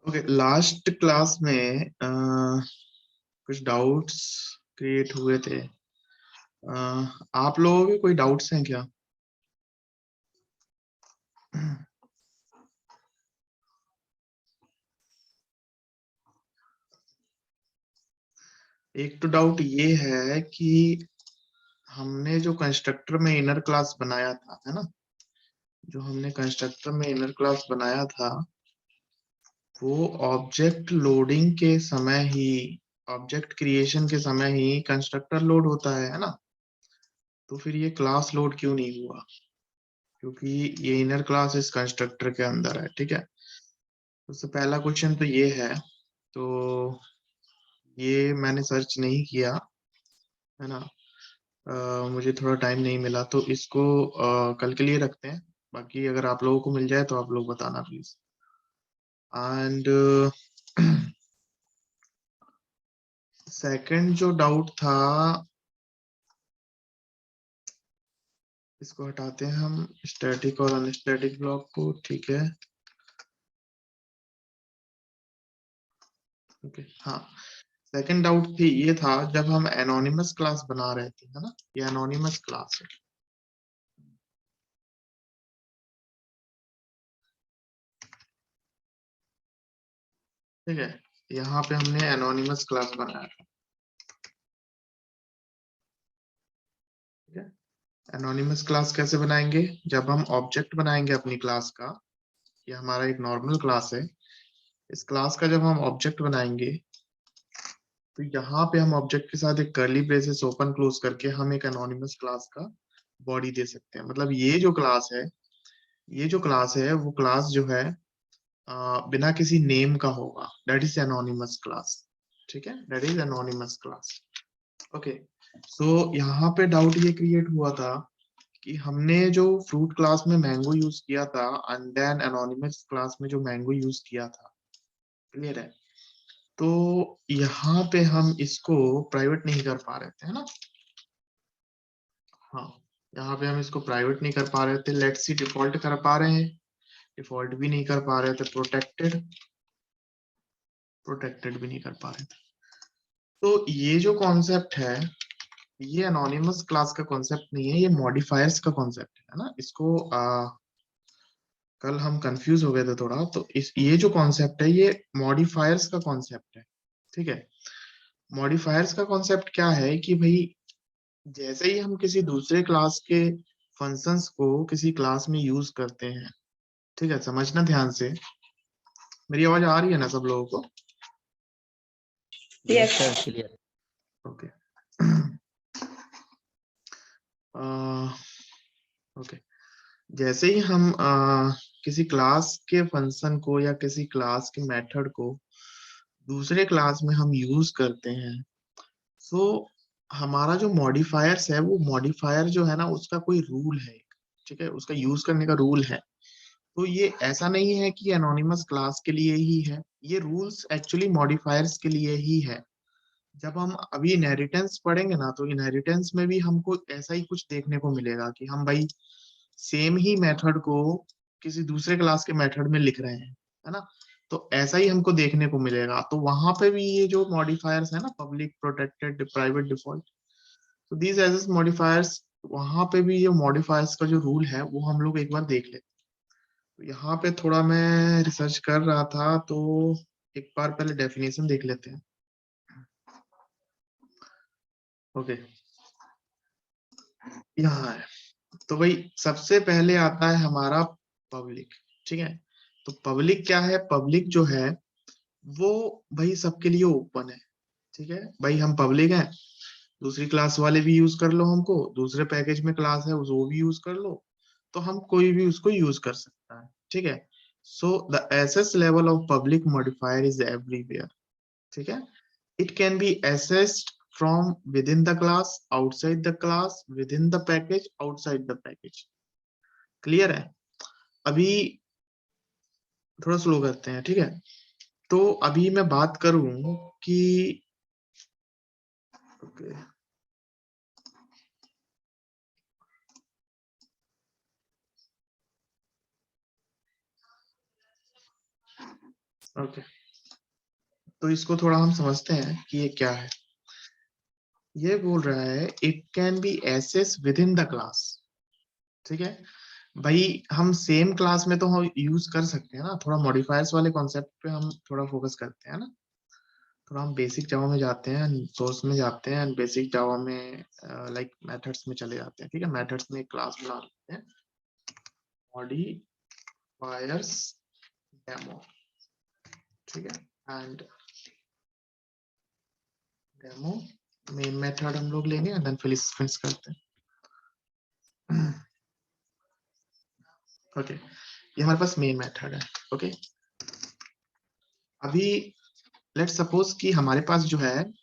Okay, last class में कुछ doubts create हुए थे। आप लोगों के कोई डाउट्स हैं क्या? एक तो डाउट ये है कि हमने जो कंस्ट्रक्टर में इनर क्लास बनाया था, है ना, जो हमने कंस्ट्रक्टर में इनर क्लास बनाया था वो ऑब्जेक्ट लोडिंग के समय ही, ऑब्जेक्ट क्रिएशन के समय ही कंस्ट्रक्टर लोड होता है ना। तो फिर ये क्लास लोड क्यों नहीं हुआ? क्योंकि ये इनर क्लास इस कंस्ट्रक्टर के अंदर है, ठीक है। सबसे पहला क्वेश्चन तो ये है। तो ये मैंने सर्च नहीं किया, है ना। मुझे थोड़ा टाइम नहीं मिला, तो इसको कल के लिए रखते हैं। बाकी अगर आप लोगों को मिल जाए तो आप लोग बताना प्लीज। एंड सेकंड जो डाउट था, इसको हटाते हैं हम, स्टैटिक और अनस्टैटिक ब्लॉक को, ठीक है। ओके, हाँ। सेकंड डाउट थी, ये था जब हम एनोनिमस क्लास बना रहे थे, है ना, ये एनोनिमस क्लास है, ठीक है। यहाँ पे हमने एनोनिमस क्लास बनाया था, ठीक है। एनोनिमस क्लास कैसे बनाएंगे? जब हम ऑब्जेक्ट बनाएंगे अपनी क्लास का, ये हमारा एक नॉर्मल क्लास है, इस क्लास का जब हम ऑब्जेक्ट बनाएंगे तो यहाँ पे हम ऑब्जेक्ट के साथ एक कर्ली ब्रेसेस ओपन क्लोज करके हम एक एनोनिमस क्लास का बॉडी दे सकते हैं। मतलब ये जो क्लास है, ये जो क्लास है वो क्लास जो है बिना किसी नेम का होगा, दैट इज एनोनिमस क्लास, ठीक है, that is anonymous class. Okay, so यहाँ पे डाउट ये क्रिएट हुआ था कि हमने जो फ्रूट क्लास में मैंगो यूज किया था एंड देन एनोनिमस क्लास में जो मैंगो यूज किया था, क्लियर है। तो यहाँ पे हम इसको प्राइवेट नहीं कर पा रहे थे, है ना। हाँ, यहाँ पे हम इसको प्राइवेट नहीं कर पा रहे थे। लेट्स सी, डिफॉल्ट कर पा रहे हैं, डिफॉल्ट भी नहीं कर पा रहे थे, प्रोटेक्टेड, प्रोटेक्टेड भी नहीं कर पा रहे थे। तो ये जो कॉन्सेप्ट है, ये एनोनिमस क्लास का कॉन्सेप्ट नहीं है, ये मॉडिफायर्स का कॉन्सेप्ट है ना। इसको कल हम कंफ्यूज हो गए थे थोड़ा, तो इस ये जो कॉन्सेप्ट है ये मॉडिफायर्स का कॉन्सेप्ट है, ठीक है। मॉडिफायर्स का कॉन्सेप्ट क्या है कि भाई जैसे ही हम किसी दूसरे क्लास के फंक्शंस को किसी क्लास में यूज करते हैं, ठीक है, समझना ध्यान से। मेरी आवाज आ रही है ना सब लोगों को? Yes sir, clear. Okay. Okay, जैसे ही हम किसी क्लास के फंक्शन को या किसी क्लास के मेथड को दूसरे क्लास में हम यूज करते हैं, सो हमारा जो मॉडिफायर्स है, वो मॉडिफायर जो है ना उसका कोई रूल है, ठीक है, उसका यूज करने का रूल है। तो ये ऐसा नहीं है कि एनोनिमस क्लास के लिए ही है, ये रूल्स एक्चुअली मॉडिफायर्स के लिए ही है। जब हम अभी इनहेरिटेंस पढ़ेंगे ना, तो इनहेरिटेंस में भी हमको ऐसा ही कुछ देखने को मिलेगा कि हम भाई सेम ही मेथड को किसी दूसरे क्लास के मेथड में लिख रहे हैं, है ना। तो ऐसा ही हमको देखने को मिलेगा। तो वहां पे भी ये जो मॉडिफायर्स है ना, पब्लिक, प्रोटेक्टेड, प्राइवेट, डिफॉल्ट, तो दीज एज मॉडिफायर्स, वहां पे भी ये मॉडिफायर्स का जो रूल है वो हम लोग एक बार देख लेते हैं। तो यहाँ पे थोड़ा मैं रिसर्च कर रहा था, तो एक बार पहले डेफिनेशन देख लेते हैं। ओके, यहाँ है। तो भाई सबसे पहले आता है हमारा पब्लिक, ठीक है। तो पब्लिक क्या है? पब्लिक जो है वो भाई सबके लिए ओपन है, ठीक है। भाई हम पब्लिक हैं, दूसरी क्लास वाले भी यूज कर लो, हमको दूसरे पैकेज में क्लास है वो भी यूज कर लो, तो हम कोई भी उसको यूज कर सकता है, ठीक है। So the access level of public modifier is everywhere, ठीक है। It can be accessed from within the class, outside the class, within the package, outside the package, clear है। अभी थोड़ा स्लो करते हैं, ठीक है। तो अभी मैं बात करूं कि ओके, ओके, तो इसको थोड़ा हम समझते हैं कि ये क्या है। ये बोल रहा है it can be access within the class. ठीक है भाई, हम सेम क्लास में तो हम यूज कर सकते हैं ना, थोड़ा मॉडिफायर्स वाले कॉन्सेप्ट पे हम थोड़ा फोकस करते हैं ना। थोड़ा हम बेसिक जावा में जाते हैं, सोर्स में जाते हैं, बेसिक जावा में लाइक मेथड्स में चले जाते हैं। ठीक है, मेथड्स में एक क्लास बना लेते हैं, मॉडिफायर्स डेमो। ठीक है, एंड डेमो मेन मेथड हम लोग लेंगे, एंड देन फिनिश करते हैं। ओके, ये हमारे पास मेन मेथड है। ओके, अभी लेट्स सपोज कि हमारे पास जो है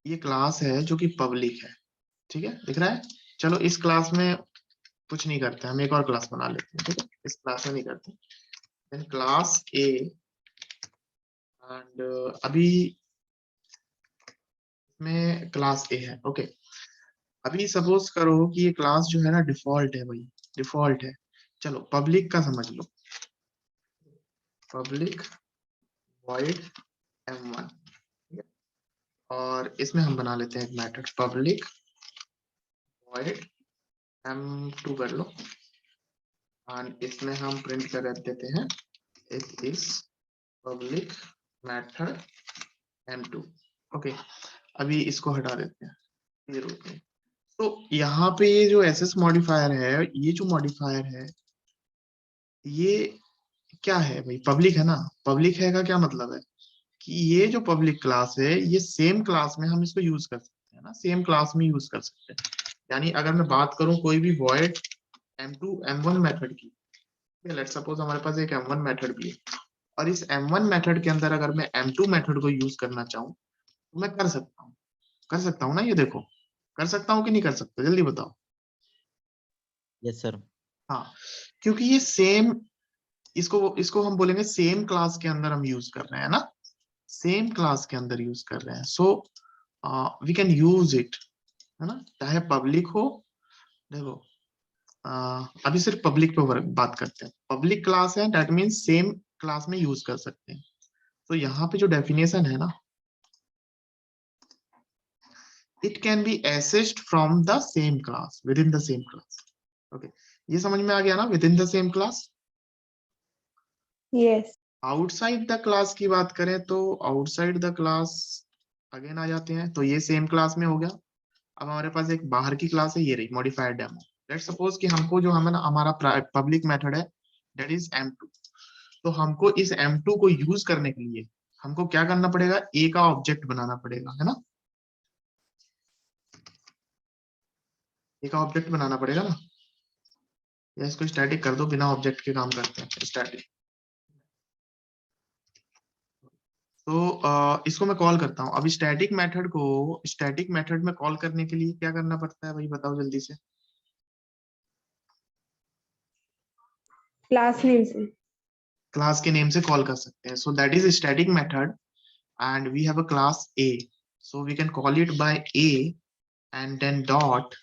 ये क्लास है जो कि पब्लिक है। ठीक है, दिख रहा है। चलो इस क्लास में कुछ नहीं करते, हम एक और क्लास बना लेते हैं। ठीक है, इस क्लास में नहीं करते, देन क्लास ए, एंड अभी में क्लास ए है। ओके, अभी सपोज करो कि ये क्लास जो है ना डिफॉल्ट है भाई, डिफॉल्ट है। चलो पब्लिक का समझ लो, पब्लिक वॉइड m1। और इसमें हम बना लेते हैं एक मेथड पब्लिक वॉइड m2 कर लो, एंड इसमें हम प्रिंट कर देते हैं it is public method m2। Okay, अभी इसको हटा देते हैं, ये रूप में। तो यहाँ पे ये जो एसएस मॉडिफायर है, ये जो मॉडिफायर है ये क्या है भाई, पब्लिक है ना। पब्लिक है का क्या मतलब है कि ये जो पब्लिक क्लास है ये सेम क्लास में हम इसको यूज कर सकते हैं ना, सेम क्लास में यूज कर सकते हैं। यानी अगर मैं बात करूं कोई भी वॉइड m2 m1 मेथड की, लेट्स सपोज हमारे पास एक m1 मेथड भी है, और इस m1 मेथड के अंदर अगर मैं m2 मेथड को यूज करना चाहूँ तो मैं कर सकता हूँ, कर सकता हूँ ना। ये देखो, कर सकता हूँ कि नहीं कर सकता, जल्दी बताओ। Yes sir. हाँ, क्योंकि ये सेम, इसको इसको हम बोलेंगे सेम क्लास के अंदर हम यूज कर रहे हैं ना, सेम क्लास के अंदर यूज कर रहे हैं। So we can use it, है ना, चाहे पब्लिक हो। देखो अभी सिर्फ पब्लिक पे बात करते हैं, पब्लिक क्लास है दैट मीन्स सेम क्लास में यूज कर सकते हैं। तो यहाँ पे जो डेफिनेशन है ना, it can B accessed from the same class within the same class. Okay, ये समझ में आ गया ना, with in the same class. Yes. Outside the class की बात करें तो आउटसाइड द क्लास अगेन आ जाते हैं, तो ये सेम क्लास में हो गया। अब हमारे पास एक बाहर की क्लास है, ये रही मॉडिफाइड डेमो। लेट्स सपोज कि हमको जो हमें हमारा पब्लिक मेथड है दैट इज m2, तो हमको इस m2 को यूज करने के लिए हमको क्या करना पड़ेगा, ए का ऑब्जेक्ट बनाना पड़ेगा, है ना। ए का ऑब्जेक्ट बनाना पड़ेगा ना, या इसको स्टैटिक कर दो, बिना ऑब्जेक्ट के काम करते हैं स्टैटिक। तो इसको मैं कॉल करता हूँ। अभी स्टैटिक मेथड को स्टैटिक मेथड में कॉल करने के लिए क्या करना पड़ता है भाई, बताओ जल्दी से। Class name से. क्लास के नेम से कॉल कर सकते हैं, सो that is static method and we have a class A, so we can call it by A and then dot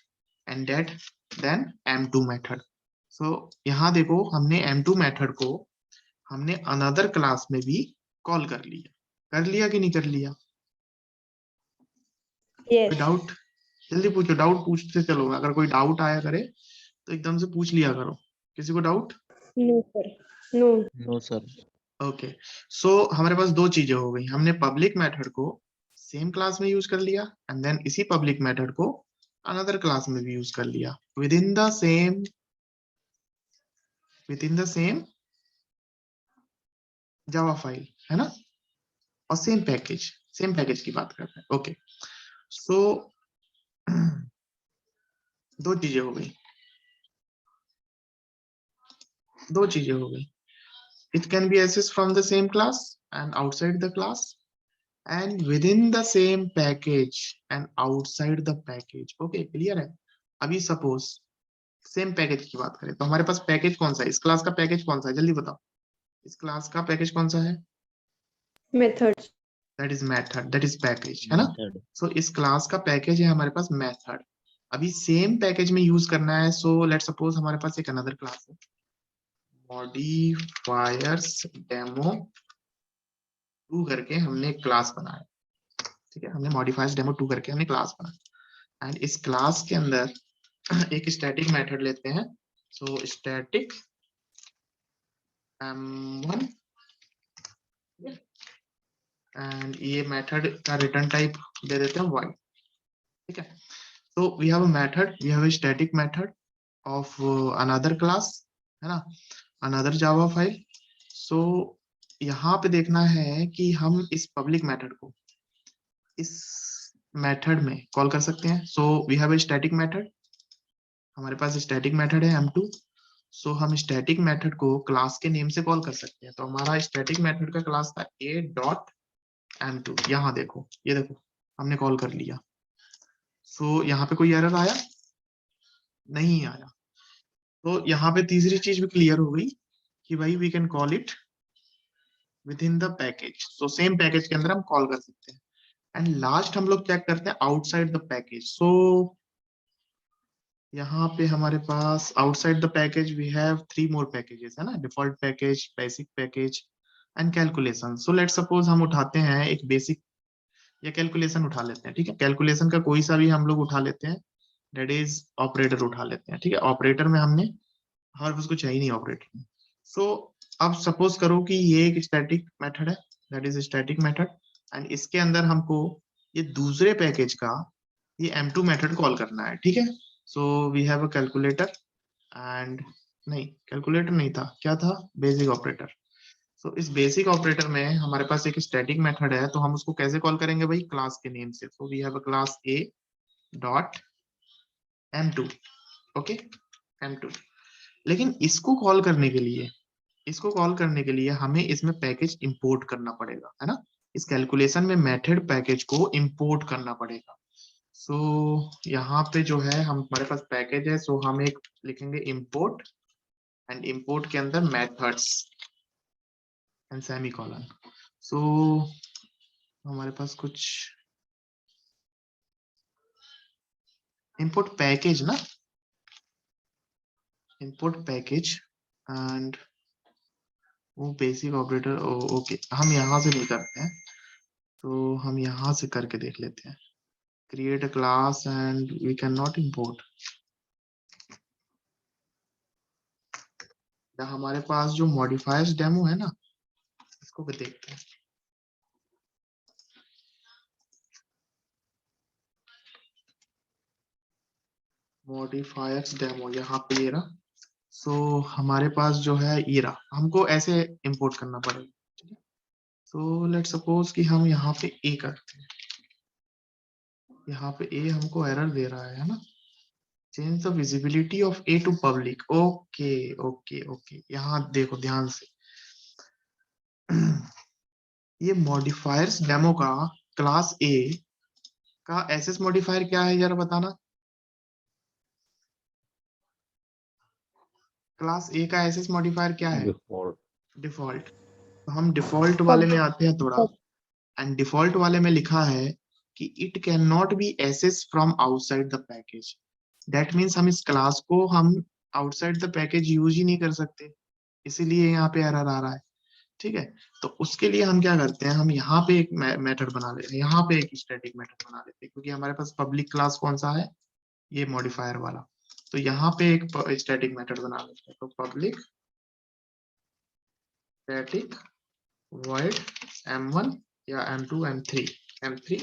and that then m2 method। so यहाँ देखो हमने m2 method को हमने अनदर क्लास में भी कॉल कर लिया कि नहीं कर लिया। Yes. कोई डाउट, जल्दी पूछो, डाउट पूछते चलो, अगर कोई डाउट आया करे तो एकदम से पूछ लिया करो। किसी को doubt? No sir. No. No sir. Okay, so हमारे पास दो चीजें हो गई, हमने पब्लिक मेथड को सेम क्लास में यूज कर लिया, एंड देन इसी पब्लिक मेथड को अनदर क्लास में भी यूज कर लिया within the same Java file, है ना, और सेम पैकेज की बात कर रहे हैं। ओके, सो दो चीजें हो गई, दो चीजें हो गई। It can be access from the same class and outside the class, and within the same package and outside the package। Okay, clear है। अभी सपोज सेम पैकेज की बात करें तो हमारे पास पैकेज कौन सा है, इस क्लास का पैकेज कौन सा है, जल्दी बताओ। इस क्लास का पैकेज कौन सा है, Methods. That is method, that is package, है ना। मेथड। सो इस क्लास का पैकेज है हमारे पास मेथड। अभी सेम पैकेज में यूज करना है, सो लेट सपोज हमारे पास एक अनदर क्लास है मॉडिफायर्स डेमो 2 करके हमने एक क्लास बनाया, ठीक है, हमने मॉडिफायर्स डेमो 2 करके हमने क्लास बनाया एंड इस क्लास के अंदर एक स्टैटिक मेथड लेते हैं, सो स्टैटिक m1 एंड ये मेथड का रिटर्न टाइप दे देते हैं void, ठीक है। So we have a method, we have a static method of another class, है ना, another Java file. So यहाँ पे देखना है कि हम इस पब्लिक मेथड को इस मेथड में कॉल कर सकते हैं। So we have a static method, हमारे पास स्टैटिक मेथड है m2, सो हम स्टैटिक मेथड को क्लास के नेम से कॉल कर सकते हैं। तो हमारा स्टैटिक मेथड का क्लास था a.m2, यहाँ देखो, ये देखो हमने कॉल कर लिया। सो यहाँ पे कोई एरर आया नहीं आया। तो यहाँ पे तीसरी चीज भी क्लियर हो गई कि भाई we can call it within the package, so same package के अंदर हम कॉल कर सकते हैं। एंड लास्ट हम लोग चेक करते हैं आउटसाइड द पैकेज। सो यहाँ पे हमारे पास outside the package we have 3 more packages, है ना, default package, basic package and calculation. So let's suppose हम उठाते हैं एक बेसिक या कैलकुलेशन उठा लेते हैं, ठीक है, कैलकुलेशन का कोई सा भी हम लोग उठा लेते हैं, दैट इज ऑपरेटर उठा लेते हैं, ठीक है। ऑपरेटर में हमने हर उसको चाहिए नहीं ऑपरेटर में। सो अब सपोज करो कि ये एक स्टैटिक मेथड है, that is static method and इसके अंदर हमको ये दूसरे पैकेज का ये m2 मेथड कॉल करना है, ठीक है। So we have a calculator and नहीं, कैलकुलेटर नहीं था, क्या था, बेसिक ऑपरेटर। सो इस बेसिक ऑपरेटर में हमारे पास एक स्टैटिक मेथड है, तो हम उसको कैसे कॉल करेंगे भाई, क्लास के नेम से। So we have a class a dot m2, okay, m2। लेकिन इसको कॉल करने के लिए हमें इसमें पैकेज इंपोर्ट करना पड़ेगा, है ना, इस कैलकुलेशन में मेथड पैकेज को इंपोर्ट करना पड़ेगा। सो यहाँ पे जो है हमारे पास पैकेज है, सो हम एक लिखेंगे इंपोर्ट एंड इंपोर्ट के अंदर मेथड्स एंड सेमीकोलन। सो हमारे पास कुछ इंपोर्ट पैकेज ना, इंपोर्ट पैकेज एंड वो बेसिक ऑपरेटर, ओके, हम यहाँ से नहीं करते हैं, तो हम यहाँ से करके देख लेते हैं। Create a class and we cannot import। हमारे पास जो मॉडिफायर्स डेमो है ना, इसको भी देखते हैं। मॉडिफायर्स डेमो यहाँ पे ये रहा। सो हमारे पास जो है ये रहा, हमको ऐसे इंपोर्ट करना पड़ेगा, ठीक है। सो लेट्स सपोज कि हम यहाँ पे ए करते हैं, यहाँ पे ए हमको एरर दे रहा है ना, change the visibility of A to public, okay okay okay, यहाँ देखो ध्यान से ये मॉडिफायर्स डेमो का क्लास ए का एसएस मॉडिफायर क्या है जरा बताना, क्लास ए का एसएस मॉडिफायर क्या है, डिफॉल्ट। तो हम डिफॉल्ट वाले में आते हैं थोड़ा, एंड डिफॉल्ट वाले में लिखा है कि it can not be access from outside the package. That means हम इस क्लास को हम आउटसाइड द पैकेज यूज ही नहीं कर सकते, इसीलिए यहाँ पे एरर आ रहा है, ठीक है। तो उसके लिए हम क्या करते हैं, हम यहाँ पे एक मेथड बना लेते हैं, यहाँ पे एक स्टैटिक मेथड बना लेते हैं, क्योंकि हमारे पास पब्लिक क्लास कौन सा है, ये मॉडिफायर वाला। तो यहाँ पे एक स्टैटिक मेथड बना लेते हैं, तो पब्लिक स्टैटिक void m1 या m2 m3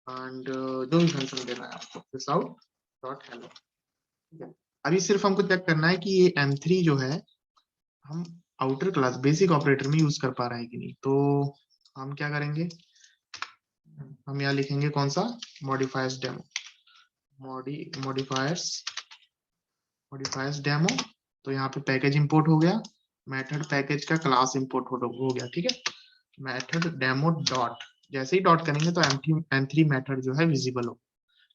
एंड जो भी फंक्शन देना है आपको, दिस आउट डॉट हेलो, ठीक है। अभी सिर्फ हमको चेक करना है कि ये m3 जो है हम आउटर क्लास बेसिक ऑपरेटर में यूज कर पा रहे हैं कि नहीं। तो हम क्या करेंगे, हम यहाँ लिखेंगे कौन सा, मॉडिफायर्स डेमो, मॉडिफायर्स डेमो। तो यहाँ पे पैकेज इंपोर्ट हो गया, मेथड पैकेज का क्लास इंपोर्ट हो गया, ठीक है। मेथड डेमो डॉट, जैसे ही डॉट करेंगे तो m3 मेथड जो है विजिबल हो।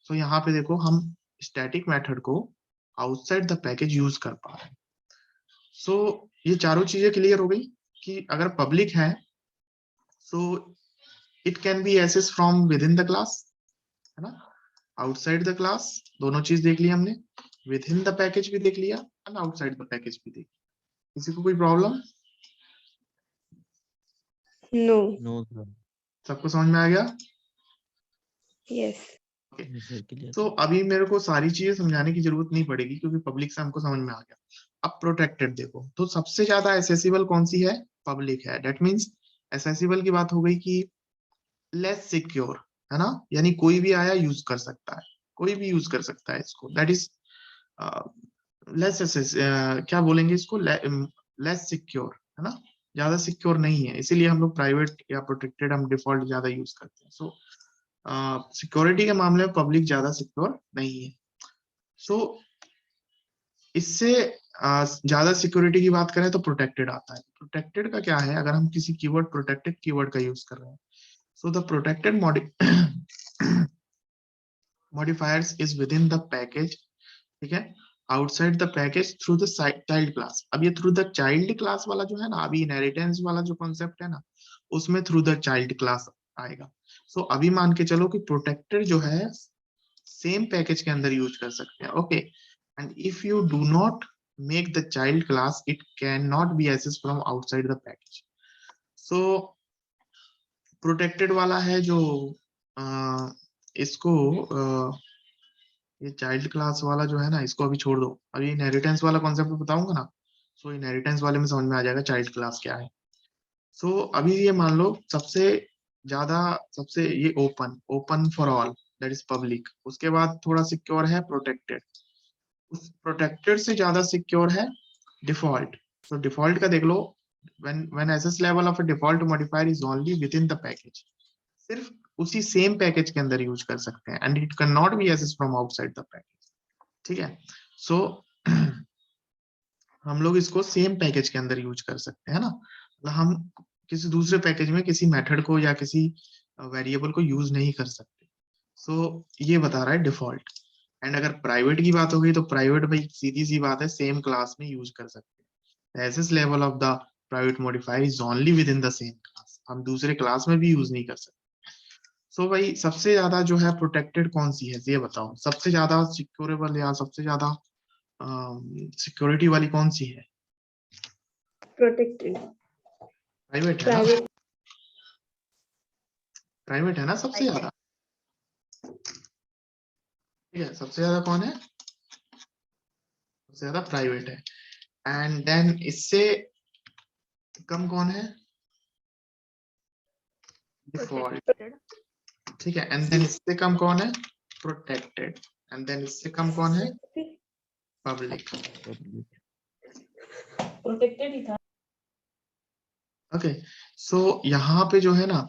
तो यहाँ पे देखो हम स्टैटिक मेथड को आउटसाइड द पैकेज यूज कर पा रहे हैं। सो ये चारों चीजें क्लियर हो गई कि अगर पब्लिक है so it can be access from within the class, है ना, आउटसाइड द क्लास, दोनों चीज देख लिया हमने, विद इन द पैकेज भी देख लिया एंड आउटसाइड द पैकेज भी देख। किसी को कोई प्रॉब्लम, No. No, sir. सबको समझ में आ गया? Yes. Yes, sir. Clear. तो अभी मेरे को सारी चीजें समझाने की जरूरत नहीं पड़ेगी क्योंकि पब्लिक से हमको समझ में आ गया। अब प्रोटेक्टेड देखो, तो सबसे ज्यादा एसेसिबल कौन सी है? पब्लिक है। दैट मीन्स एसेसिबल की बात हो गई कि लेस सिक्योर, है ना, यानी कोई भी आया यूज कर सकता है, कोई भी यूज कर सकता है इसको। दैट इज लेस क्या बोलेंगे इसको, लेस सिक्योर, है ना, ज्यादा सिक्योर नहीं है, इसीलिए हम लोग प्राइवेट या प्रोटेक्टेड हम डिफॉल्ट ज्यादा यूज करते हैं। सो सिक्योरिटी के मामले में पब्लिक ज्यादा सिक्योर नहीं है। सो इससे ज्यादा सिक्योरिटी की बात करें तो प्रोटेक्टेड आता है। प्रोटेक्टेड का क्या है, अगर हम किसी कीवर्ड प्रोटेक्टेड कीवर्ड का यूज कर रहे हैं, so the protected modifiers is within the package, ठीक है, outside the package through the child class. अब ये थ्रू द चाइल्ड क्लास वाला जो है ना, अभी इनहेरिटेंस वाला जो कॉन्सेप्ट है ना, उसमें थ्रू द चाइल्ड क्लास आएगा। सो अभी मान के चलो कि प्रोटेक्टेड जो है सेम पैकेज के अंदर यूज कर सकते हैं, okay, and if you do not make the child class it can not be access from outside the package. So protected वाला है जो इसको ये चाइल्ड क्लास वाला जो है ना, इसको अभी छोड़ दो, अभी इनहेरिटेंस वाला कॉन्सेप्ट बताऊंगा ना, सो इनहेरिटेंस वाले में समझ में आ जाएगा चाइल्ड क्लास क्या है। सो अभी ये मान लो सबसे ज्यादा, सबसे ये open, open for all, that is public. उसके बाद थोड़ा सिक्योर है प्रोटेक्टेड, उस प्रोटेक्टेड से ज्यादा सिक्योर है डिफॉल्ट। सो डिफॉल्ट का देख लो, when access level of a default modifier is only within the package, सिर्फ उसी सेम पैकेज के अंदर यूज कर सकते हैं, and it can not be access from outside the package, ठीक है। सो हम लोग इसको सेम पैकेज के अंदर यूज कर सकते हैं ना, मतलब हम किसी दूसरे पैकेज में किसी मेथड को या किसी वेरिएबल को यूज नहीं कर सकते। सो ये बता रहा है डिफॉल्ट। एंड अगर प्राइवेट की बात हो गई तो प्राइवेट भाई सीधी सी बात है, सेम क्लास में यूज कर सकते हैं। Access level of the private modifier is only within the same class, हम दूसरे क्लास में भी यूज नहीं कर सकते। सो भाई सबसे ज्यादा जो है प्रोटेक्टेड कौन सी है, ये बताओ, सबसे ज्यादा सिक्योरेबल या सबसे ज्यादा सिक्योरिटी वाली कौन सी है? Protected. प्राइवेट है ना, Private. प्राइवेट है ना सबसे ज्यादा, ठीक है, सबसे ज्यादा कौन है? सबसे ज्यादा प्राइवेट है। एंड देन इससे कम कौन है? Default, Protected. ठीक है, एंड देन इससे कम कौन है? प्रोटेक्टेड, एंड देन इससे कम कौन है? पब्लिक। Public. Protected ही था। ओके, सो यहाँ पे जो है ना,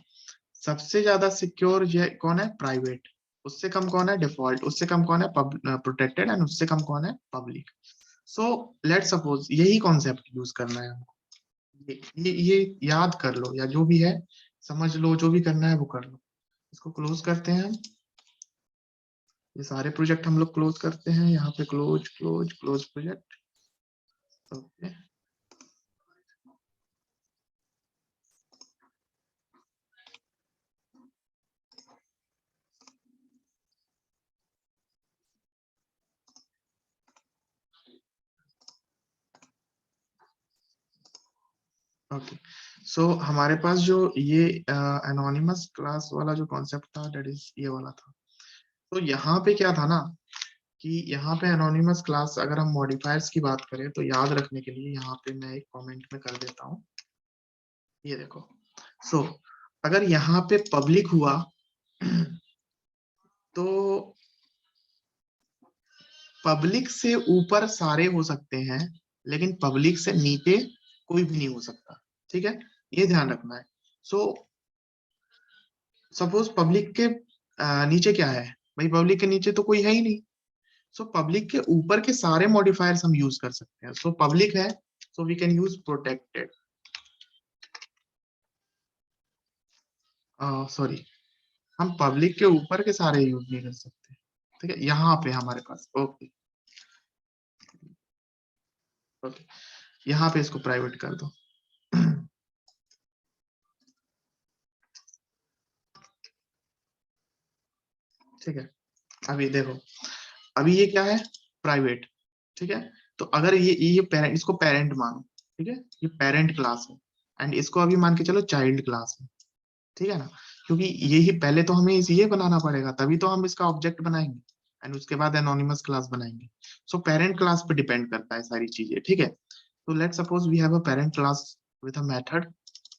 सबसे ज्यादा सिक्योर ये कौन है? प्राइवेट। उससे कम कौन है? डिफॉल्ट। उससे कम कौन है? प्रोटेक्टेड। एंड उससे कम कौन है? पब्लिक। सो लेट सपोज यही कॉन्सेप्ट यूज करना है हमको, ये याद कर लो, या जो भी है समझ लो, जो भी करना है वो कर लो। इसको क्लोज करते हैं हम, ये सारे प्रोजेक्ट हम लोग क्लोज करते हैं, यहाँ पे close close close project, okay. Okay, so हमारे पास जो ये एनोनिमस क्लास वाला जो कॉन्सेप्ट था, दैट इज ये वाला था। तो यहाँ पे क्या था ना, कि यहाँ पे एनोनिमस क्लास, अगर हम मॉडिफायर्स की बात करें तो याद रखने के लिए यहाँ पे मैं एक कमेंट में कर देता हूँ, ये देखो। सो अगर यहाँ पे पब्लिक हुआ तो पब्लिक से ऊपर सारे हो सकते हैं, लेकिन पब्लिक से नीचे कोई भी नहीं हो सकता, ठीक है, ये ध्यान रखना है। सो सपोज पब्लिक के नीचे क्या है भाई? पब्लिक के नीचे तो कोई है ही नहीं। सो पब्लिक के ऊपर के सारे मॉडिफायर्स हम यूज कर सकते हैं। सो पब्लिक है, so we can use protected, sorry, हम पब्लिक के ऊपर के सारे यूज नहीं कर सकते, ठीक है, यहाँ पे हमारे पास, ओके ओके, यहाँ पे इसको प्राइवेट कर दो। ठीक है, अभी देखो, अभी ये क्या है? प्राइवेट, ठीक है। तो अगर ये पेरेंट, इसको पेरेंट मानो, ठीक है, ये पेरेंट क्लास है, एंड इसको अभी मान के चलो चाइल्ड क्लास है, ठीक है ना, क्योंकि यही पहले तो हमें ये बनाना पड़ेगा, तभी तो हम इसका ऑब्जेक्ट बनाएंगे एंड उसके बाद एनोनिमस क्लास बनाएंगे। सो पेरेंट क्लास पे डिपेंड करता है सारी चीजें, ठीक है। तो let suppose we have a parent class with a method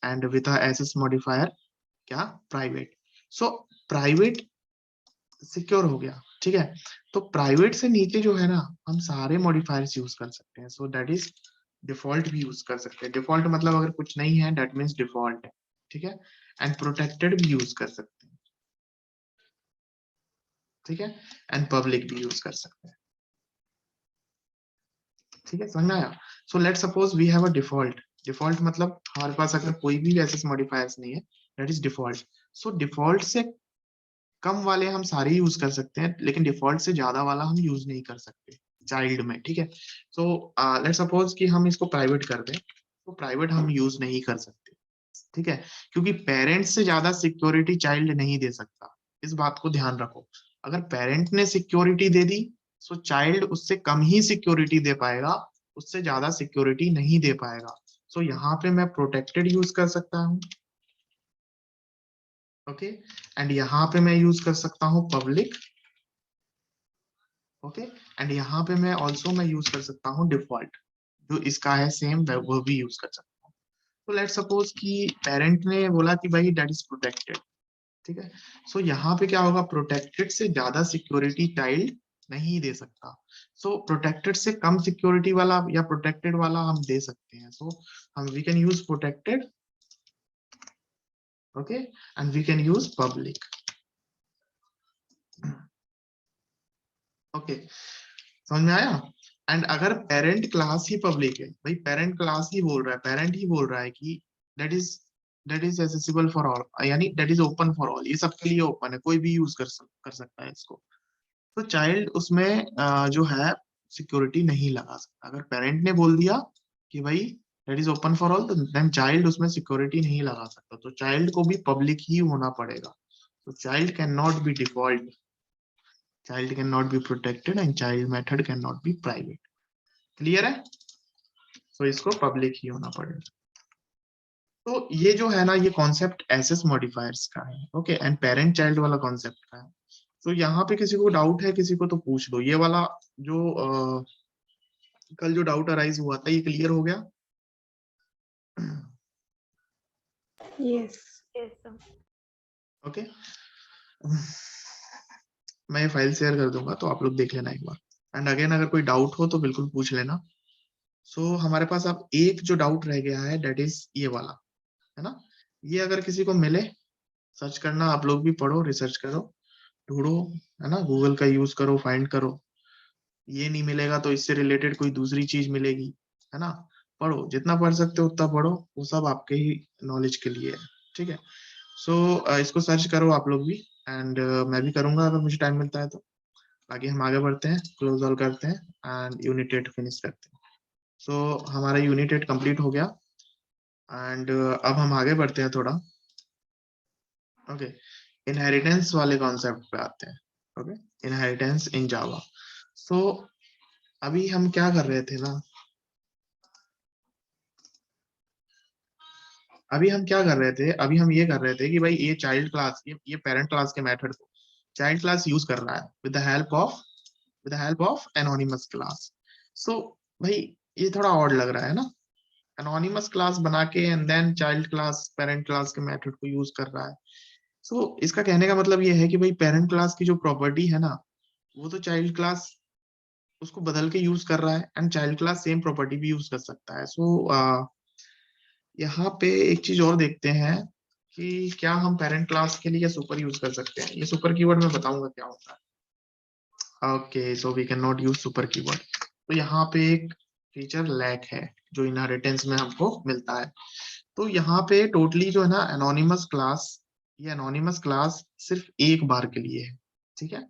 and with a access modifier क्या प्राइवेट। सो प्राइवेट सिक्योर हो गया, ठीक है। तो प्राइवेट से नीचे जो है ना हम सारे मॉडिफायर्स यूज कर सकते हैं। सो दैट इज डिफॉल्ट भी यूज कर सकते हैं। डिफॉल्ट मतलब अगर कुछ नहीं है दैट मीन्स डिफॉल्ट है, ठीक है। एंड प्रोटेक्टेड भी यूज कर सकते हैं, ठीक है। एंड पब्लिक भी यूज कर सकते हैं, ठीक है, समझ में आया। So let suppose we have a default. Default मतलब हमारे पास अगर कोई भी एसएस मॉडिफायर्स नहीं है that is default. So default से कम वाले हम सारे यूज कर सकते हैं, लेकिन डिफॉल्ट से ज्यादा वाला हम यूज नहीं कर सकते चाइल्ड में, ठीक है। सो लेट सपोज कि हम इसको प्राइवेट कर दें, तो प्राइवेट हम यूज नहीं कर सकते, ठीक है, क्योंकि पेरेंट से ज्यादा सिक्योरिटी चाइल्ड नहीं दे सकता। इस बात को ध्यान रखो। अगर पेरेंट ने सिक्योरिटी दे दी सो चाइल्ड उससे कम ही सिक्योरिटी दे पाएगा, उससे ज्यादा सिक्योरिटी नहीं दे पाएगा। सो यहाँ पे मैं प्रोटेक्टेड यूज कर सकता हूँ, ओके। एंड यहाँ पे मैं यूज कर सकता हूँ पब्लिक, ओके। एंड यहाँ पे मैं यूज कर सकता हूँ डिफॉल्ट, जो इसका है सेम वो भी यूज कर सकता हूँ। तो लेट सपोज कि पेरेंट ने बोला कि भाई दैट इज प्रोटेक्टेड, ठीक है। सो यहाँ पे क्या होगा, प्रोटेक्टेड से ज्यादा सिक्योरिटी चाइल्ड नहीं दे सकता। सो प्रोटेक्टेड से कम सिक्योरिटी वाला या प्रोटेक्टेड वाला हम दे सकते हैं। सो हम we can use protected, okay, and we can use public, okay, समझ में आया। एंड अगर पेरेंट क्लास ही पब्लिक है, भाई पेरेंट क्लास ही बोल रहा है, पेरेंट ही बोल रहा है कि that is accessible for all, यानी that is open for all, ये सबके लिए ओपन है, कोई भी यूज कर सकता है इसको। तो चाइल्ड उसमें जो है सिक्योरिटी नहीं लगा सकता। अगर पेरेंट ने बोल दिया कि भाई that is open for all, तो देन चाइल्ड उसमें सिक्योरिटी नहीं लगा सकता, तो चाइल्ड को भी पब्लिक ही होना पड़ेगा। तो child can not B default, child cannot be protected and child method cannot be private, clear है। तो इसको पब्लिक ही होना पड़ेगा। तो ये जो है ना ये कॉन्सेप्ट एसएस मॉडिफायर्स का है, ओके, एंड पेरेंट चाइल्ड वाला कॉन्सेप्ट का है। तो यहाँ पे किसी को डाउट है किसी को तो पूछ लो, ये वाला जो कल जो डाउट अराइज हुआ था ये क्लियर हो गया। Yes. Yes, sir. ओके, मैं ये फाइल शेयर कर दूंगा तो आप लोग देख लेना एक बार, एंड अगेन अगर कोई डाउट हो तो बिल्कुल पूछ लेना। सो हमारे पास अब एक जो डाउट रह गया है दैट इज ये वाला, है ना। ये अगर किसी को मिले सर्च करना, आप लोग भी पढ़ो रिसर्च करो ढूंढो, है ना, गूगल का यूज करो फाइंड करो। ये नहीं मिलेगा तो इससे रिलेटेड कोई दूसरी चीज मिलेगी, है ना। पढ़ो जितना पढ़ सकते हो उतना पढ़ो, वो सब आपके ही नॉलेज के लिए है, ठीक है। सो इसको सर्च करो आप लोग भी, एंड मैं भी करूंगा अगर मुझे टाइम मिलता है तो। बाकी हम आगे बढ़ते हैं, क्लोज ऑल करते हैं एंड यूनिट 8 फिनिश करते हैं। सो हमारा यूनिट 8 कंप्लीट हो गया एंड अब हम आगे बढ़ते हैं थोड़ा, ओके। इनहेरिटेंस वाले कॉन्सेप्ट पे आते हैं, ओके। इनहेरिटेंस इन जावा। सो अभी हम क्या कर रहे थे ना, अभी हम क्या कर रहे थे, अभी हम ये कर रहे थे कि भाई ये चाइल्ड क्लास, ये पेरेंट क्लास के मेथड को चाइल्ड क्लास यूज कर रहा है with the help of anonymous class. So भाई ये थोड़ा ऑड लग रहा है ना, एनोनिमस क्लास बना के and then child class parent class के मेथड को यूज कर रहा है। सो इसका कहने का मतलब ये है कि भाई पेरेंट क्लास की जो प्रॉपर्टी है ना वो तो चाइल्ड क्लास उसको बदल के यूज कर रहा है, and child class same property भी यूज कर सकता है। सो यहाँ पे एक चीज और देखते हैं कि क्या हम पेरेंट क्लास के लिए सुपर यूज कर सकते हैं। ये सुपर कीवर्ड मैं बताऊंगा क्या होता है, okay. So we can not use super keyword. तो यहाँ पे एक फीचर लैक है जो इनहेरिटेंस में हमको मिलता है। तो यहाँ पे टोटली जो है ना एनोनिमस क्लास, ये एनोनिमस क्लास सिर्फ एक बार के लिए है, ठीक है।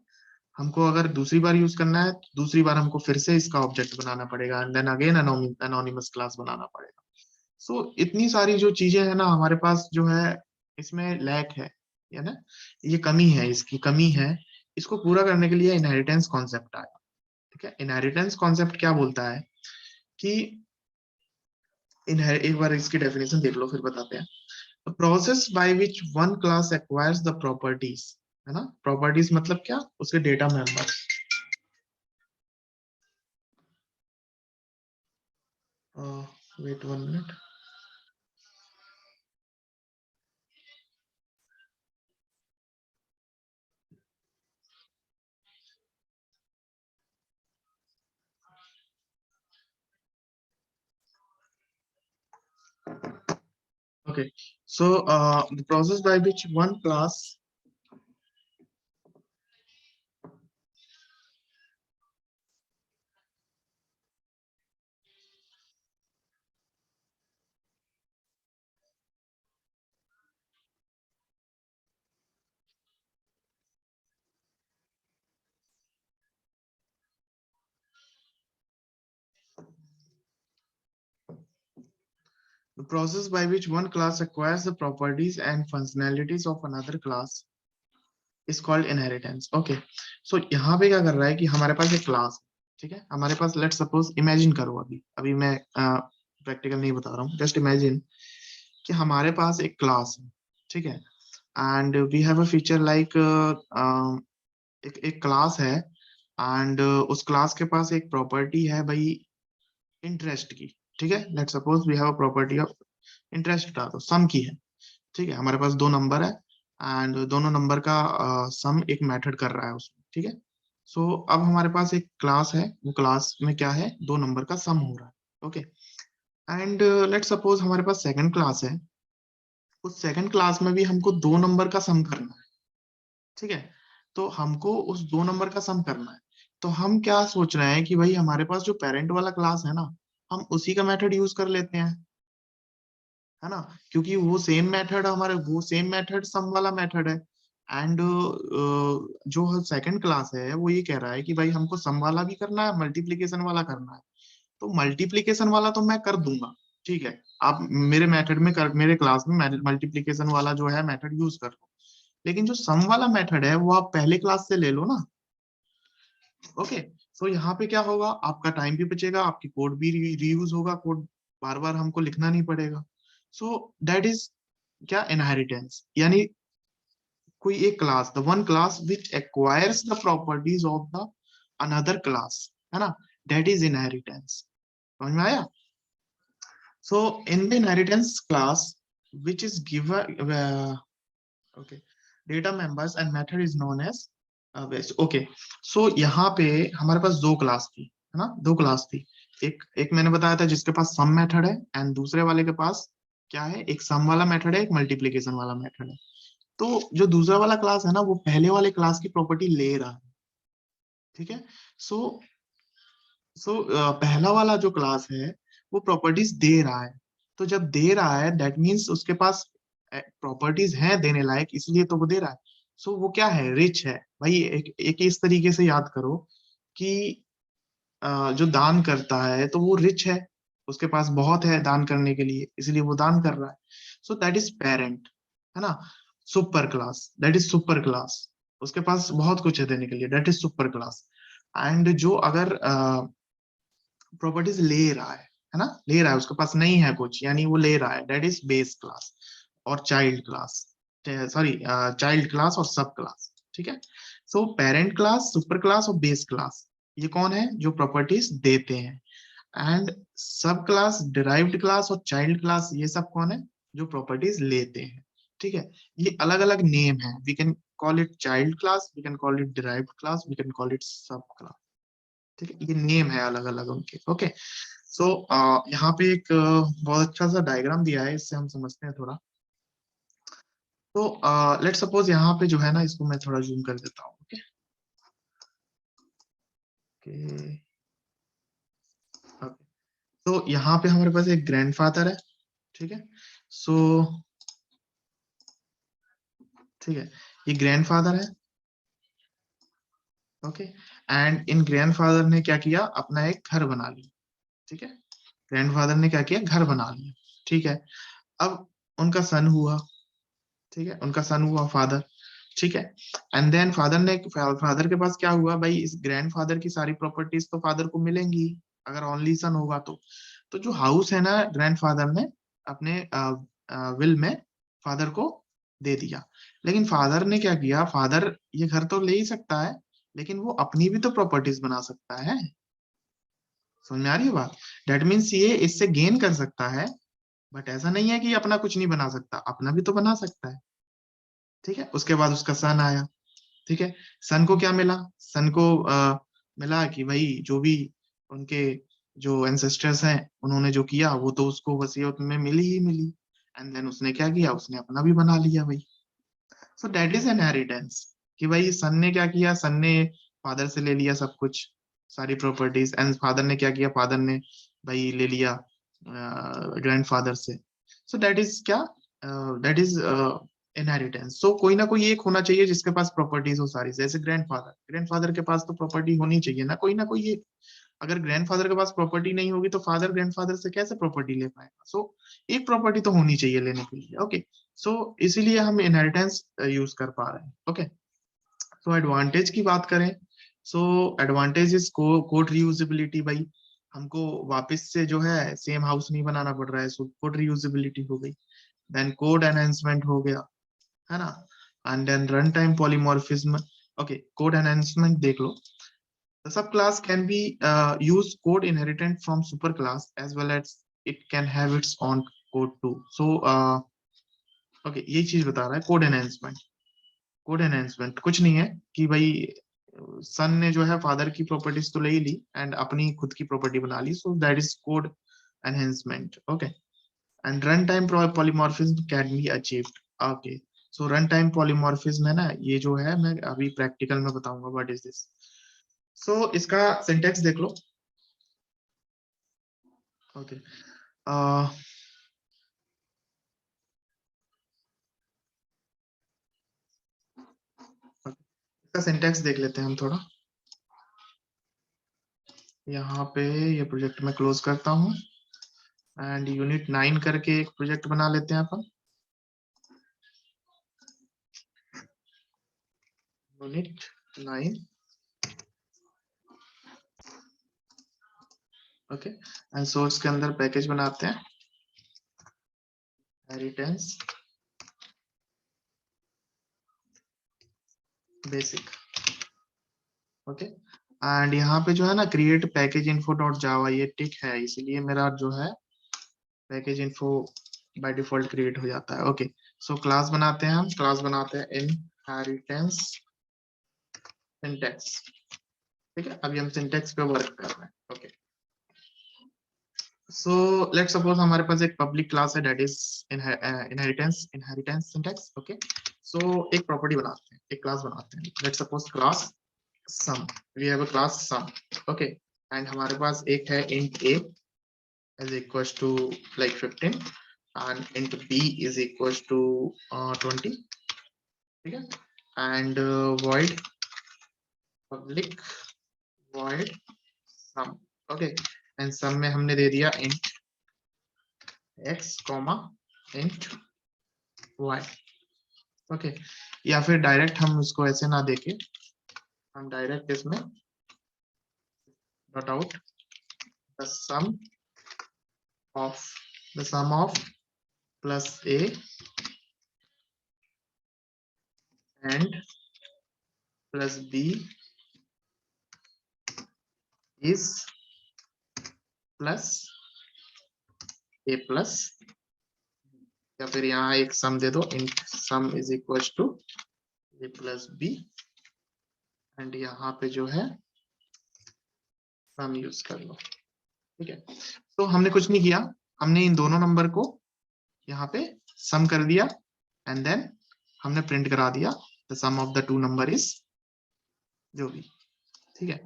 हमको अगर दूसरी बार यूज करना है तो दूसरी बार हमको फिर से इसका ऑब्जेक्ट बनाना पड़ेगा and then again anonymous class बनाना पड़ेगा। सो इतनी सारी जो चीजें है ना हमारे पास जो है इसमें लैक है ना, ये कमी है, इसकी कमी है। इसको पूरा करने के लिए इनहेरिटेंस कॉन्सेप्ट आया, ठीक है। इनहेरिटेंस कॉन्सेप्ट क्या बोलता है कि एक बार इसकी डेफिनेशन देख लो फिर बताते हैं। The process by which one class acquires the properties, है ना, प्रॉपर्टीज मतलब क्या, उसके data members. Wait 1 minute. Okay, so the process by which one class the process by which one class acquires the properties and functionalities of another class is called inheritance. Okay, so यहाँ पे क्या कर रहा है कि हमारे पास एक क्लास, ठीक है, हमारे पास, लेट सपोज, इमेजिन करो, अभी अभी मैं प्रैक्टिकल नहीं बता रहा हूँ, जस्ट इमेजिन कि हमारे पास एक क्लास है, ठीक है, and we have a feature like एक क्लास है, एंड उस क्लास के पास एक प्रॉपर्टी है भाई इंटरेस्ट की, ठीक है, let suppose we have a property of interest का, तो सम की है, ठीक है, हमारे पास दो नंबर है, एंड दोनों नंबर का सम एक मेथड कर रहा है उसमें, ठीक है। सो अब हमारे पास एक क्लास है, वो क्लास में क्या है, दो नंबर का सम हो रहा है, ओके, एंड लेट सपोज हमारे पास सेकंड क्लास है, उस सेकंड क्लास में भी हमको दो नंबर का सम करना है, ठीक है, तो हमको उस दो नंबर का सम करना है, तो हम क्या सोच रहे हैं कि भाई हमारे पास जो पेरेंट वाला क्लास है ना, हम उसी का मेथड यूज कर लेते हैं, है ना, क्योंकि वो सेम मेथड हमारे, वो सेम मेथड सम वाला मेथड है, एंड जो सेकंड क्लास है वो ये कह रहा है कि भाई हमको सम वाला भी करना है, मल्टीप्लीकेशन वाला करना है, तो मल्टीप्लीकेशन वाला तो मैं कर दूंगा, ठीक है, आप मेरे मेथड में कर, मेरे क्लास में मल्टीप्लीकेशन वाला जो है मेथड यूज कर लो, लेकिन जो सम वाला मेथड है वो आप पहले क्लास से ले लो ना, ओके। सो यहाँ पे क्या होगा, आपका टाइम भी बचेगा, आपकी कोड भी रीयूज होगा, कोड बार बार हमको लिखना नहीं पड़ेगा। सो दैट इज क्या, इनहेरिटेंस, यानी कोई एक class, the one class which acquires the properties of the another class, है ना, दैट इज इनहेरिटेंस। समझ में आया? So in the inheritance class which is given okay, data members and method is known as base. Okay, so यहाँ पे हमारे पास दो क्लास थी, है ना, दो क्लास थी, एक मैंने बताया था जिसके पास सम मेथड है, एंड दूसरे वाले के पास क्या है, एक सम वाला मेथड है, एक मल्टीप्लीकेशन वाला मेथड है। तो जो दूसरा वाला क्लास है ना, वो पहले वाले क्लास की प्रॉपर्टी ले रहा है, ठीक है। सो पहला वाला जो क्लास है वो प्रॉपर्टीज दे रहा है, तो जब दे रहा है दैट मीन्स उसके पास प्रॉपर्टीज हैं देने लायक, इसलिए तो वो दे रहा है। सो वो क्या है, रिच है भाई, एक इस तरीके से याद करो कि जो दान करता है तो वो रिच है, उसके पास बहुत है दान करने के लिए, इसलिए वो दान कर रहा है। सो दैट इज पेरेंट, है ना। Super class, that is super class, उसके पास बहुत कुछ है देने के लिए, that is super class. And जो अगर प्रॉपर्टीज ले रहा है ना, ले रहा है, उसके पास नहीं है कुछ, यानी वो ले रहा है, दैट इज बेस क्लास और child class, sorry, child class और सब क्लास, ठीक है। सो पेरेंट क्लास, सुपर क्लास और बेस क्लास, ये कौन है, जो प्रॉपर्टीज देते हैं, एंड सब क्लास, डिराइव्ड क्लास और चाइल्ड क्लास, ये सब कौन है, जो प्रॉपर्टीज लेते हैं, ठीक है। ये अलग अलग नेम है, we can call it child class, we can call it derived class, we can call it sub class, ठीक है, ये नेम है अलग अलग उनके, ओके। सो यहाँ पे एक बहुत अच्छा सा डायग्राम दिया है, इससे हम समझते हैं थोड़ा। तो लेट सपोज यहाँ पे जो है ना, इसको मैं थोड़ा जूम कर देता हूँ, ओके ओके। तो यहाँ पे हमारे पास एक ग्रैंडफादर है, ठीक है। सो ठीक है, ये ग्रैंडफादर है, ओके, एंड इन ग्रैंडफादर ने क्या किया, अपना एक घर बना लिया, ठीक है, ग्रैंडफादर ने क्या किया, घर बना लिया, ठीक है। अब उनका सन हुआ, ठीक है, उनका सन हुआ फादर, ठीक है, एंड देन फादर के पास क्या हुआ भाई, इस ग्रैंडफादर की सारी प्रॉपर्टीज तो फादर को मिलेंगी, अगर ओनली सन होगा तो। तो जो हाउस है ना ग्रैंडफादर ने अपने विल में फादर को दे दिया, लेकिन फादर ने क्या किया, फादर ये घर तो ले ही सकता है, लेकिन वो अपनी भी तो प्रॉपर्टीज बना सकता है। समझ में आ रही है बात? डेट मीन्स ये इससे गेन कर सकता है, बट ऐसा नहीं है कि अपना कुछ नहीं बना सकता, अपना भी तो बना सकता है। ठीक है, उसके बाद उसका सन आया। ठीक है, सन को क्या मिला, सन को मिला कि भाई जो भी उनके जो एंसेस्टर्स हैं उन्होंने जो किया वो तो उसको वसीयत में मिली ही मिली, एंड देन उसने क्या किया, उसने अपना भी बना लिया भाई। सो दैट इज इनहेरिटेंस, कि भाई सन ने क्या किया, सन ने फादर से ले लिया सब कुछ, सारी प्रॉपर्टीज, एंड फादर ने क्या किया, फादर ने भाई ले लिया ग्रैंडफादर से। सो दैट इज क्या, दैट इज इनहेरिटेंस। सो कोई ना कोई एक होना चाहिए जिसके पास प्रॉपर्टीज हो सारी, जैसे ग्रैंडफादर, ग्रैंडफादर के पास तो प्रॉपर्टी होनी चाहिए ना, कोई एक। अगर ग्रैंडफादर के पास प्रॉपर्टी नहीं होगी तो फादर ग्रैंडफादर से कैसे प्रॉपर्टी ले पाएगा? सो एक प्रॉपर्टी तो होनी चाहिए लेने के लिए। ओके, सो इसीलिए हम इनहेरिटेंस यूज कर पा रहे हैं। ओके, सो एडवांटेज की बात करें, सो एडवांटेज इज कोड रीयूजेबिलिटी। भाई हमको वापस से जो है सेम हाउस नहीं बनाना पड़ रहा है, सो कोड रीयूजेबिलिटी हो गई। देन कोड एनहेंसमेंट हो गया, है ना, and then run time polymorphism. Okay, code enhancement देख लो, the subclass can be use code inherited from superclass as well as it can have its own code too. So okay, ये चीज बता रहा है कोड एनहेंसमेंट। कोड एनहेंसमेंट कुछ नहीं है कि भाई सन ने जो है फादर की प्रॉपर्टीज तो ले ही ली एंड अपनी खुद की प्रॉपर्टी बना ली, so that is code enhancement. Okay, and run time polymorphism can be achieved. Okay, so run time polymorphism है ना, ये जो है मैं अभी प्रैक्टिकल में बताऊंगा व्हाट इज दिस। सो इसका सिंटेक्स देख लो। ओके, इसका सिंटेक्स देख लेते हैं हम थोड़ा। यहाँ पे ये प्रोजेक्ट में क्लोज करता हूँ एंड यूनिट 9 करके एक प्रोजेक्ट बना लेते हैं अपन। यूनिट 9। ओके, एंड सोर्स के अंदर पैकेज बनाते हैं, इनहेरिटेंस बेसिक। ओके, एंड यहाँ पे जो है ना क्रिएट पैकेज इन्फो डॉट जावा, ये टिक है, इसीलिए मेरा जो है package info by default create हो जाता है। ओके, सो क्लास बनाते हैं, हम क्लास बनाते हैं इनहेरिटेंस सिंटैक्स। ठीक है, अभी हम सिंटैक्स पे वर्क कर रहे हैं। ओके, सो लेट सपोज हमारे पास एक पब्लिक क्लास है, that is inheritance syntax. Okay, so एक प्रॉपर्टी बनाते हैं, एक क्लास बनाते हैं, let suppose class sum, we have a class sum। okay, and हमारे पास एक है int a is equals to like 15 and int b is equals to 20। ठीक है, and void public void sum। okay, and sum में हमने दे दिया int x comma int y। okay, या फिर डायरेक्ट हम इसको ऐसे ना देके हम डायरेक्ट इसमें dot out the sum of plus a and plus b is plus a plus, या फिर यहाँ एक सम दे दो, int sum is equals to a plus b, and यहाँ पे जो है सम यूज कर लो। ठीक है, तो हमने कुछ नहीं किया, हमने इन दोनों नंबर को यहाँ पे सम कर दिया एंड देन हमने प्रिंट करा दिया the sum of the two number is जो भी। ठीक है,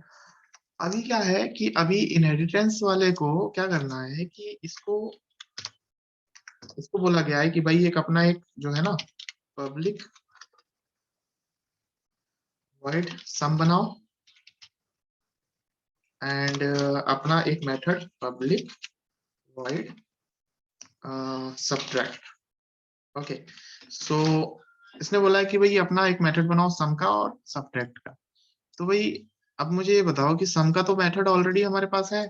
अभी क्या है कि अभी इनहेरिटेंस वाले को क्या करना है कि इसको बोला गया है कि भाई एक अपना एक जो है ना पब्लिक वॉइड सम बनाओ एंड अपना एक method public void subtract. Okay, so इसने बोला है कि भाई अपना एक मेथड बनाओ सम का और सबट्रैक्ट का। तो भाई अब मुझे ये बताओ कि सम का तो मेथड ऑलरेडी हमारे पास है,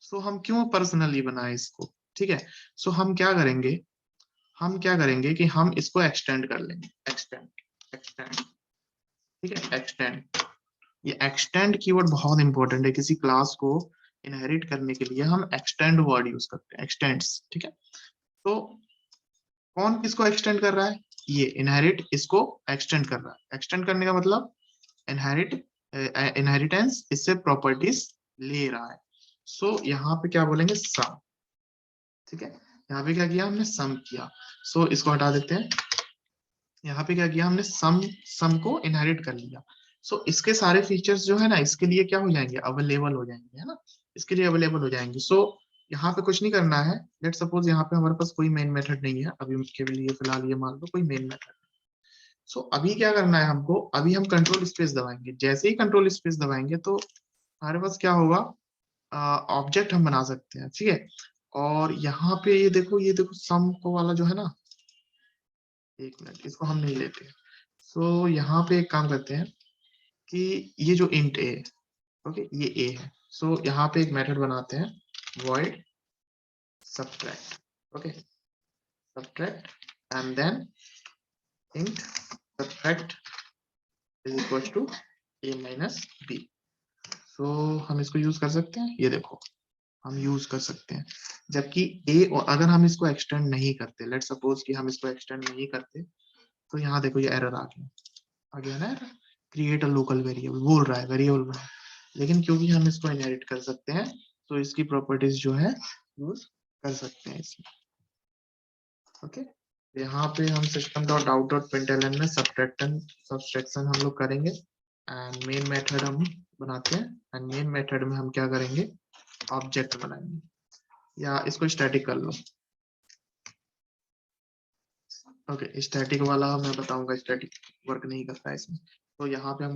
सो हम क्यों पर्सनली बनाए इसको, ठीक है। सो हम क्या करेंगे कि हम इसको एक्सटेंड कर लेंगे, एक्सटेंड, ठीक है, एक्सटेंड। ये एक्सटेंड कीवर्ड बहुत इंपॉर्टेंट है, किसी क्लास को इनहेरिट करने के लिए हम एक्सटेंड वर्ड यूज करते हैं, एक्सटेंड्स, ठीक है। तो कौन किसको एक्सटेंड कर रहा है, ये इनहेरिट इसको एक्सटेंड कर रहा है। एक्सटेंड करने का मतलब इनहेरिटेंस इससे प्रॉपर्टीज ले रहा है। सो यहाँ पे क्या बोलेंगे, सम, ठीक है। यहाँ पे क्या किया हमने, सम किया। सो इसको हटा देते हैं। यहाँ पे क्या किया हमने, सम को इनहेरिट कर लिया। सो इसके सारे फीचर्स जो है ना, इसके लिए क्या हो जाएंगे, अवेलेबल हो जाएंगे, है ना, इसके लिए अवेलेबल हो जाएंगे। सो यहाँ पे कुछ नहीं करना है। लेट सपोज यहाँ पे हमारे पास कोई मेन मेथड नहीं है अभी उसके लिए, फिलहाल ये मान लो कोई मेन मेथड। सो अभी क्या करना है हमको, अभी हम कंट्रोल स्पेस दबाएंगे। जैसे ही कंट्रोल स्पेस दबाएंगे तो हमारे पास क्या होगा, ऑब्जेक्ट हम बना सकते हैं, ठीक है। और यहाँ पे ये देखो सम को वाला जो है ना, एक मिनट, इसको हम नहीं लेते। सो यहाँ पे एक काम करते हैं कि ये जो इंट ए, ओके, ये ए है। सो यहाँ पे एक मेथड बनाते हैं, void subtract, okay, subtract, and then int subtract is equals to a minus b। सो हम इसको यूज कर सकते हैं, ये देखो हम यूज कर सकते हैं। जबकि ए, अगर हम इसको एक्सटेंड नहीं करते, लेट सपोज कि हम इसको एक्सटेंड नहीं करते, तो यहाँ देखो ये एरर आ गया ना, error, create a local variable बोल रहा है, वेरिएबल बना। लेकिन क्योंकि हम इसको इनहेरिट कर सकते हैं, तो इसकी प्रॉपर्टीज जो है यूज कर सकते हैं इसमें, ओके। यहाँ पे हम system dot out dot println में सब्सट्रैक्शन हम लोग करेंगे, एंड मेन मेथड हम बनाते हैं। एंड मेन मेथड में हम क्या करेंगे, ऑब्जेक्ट बनाएंगे, या इसको स्टैटिक कर लो, ओके। स्टैटिक वाला मैं बताऊंगा, स्टैटिक वर्क नहीं करता है इसमें। तो यहाँ पे हम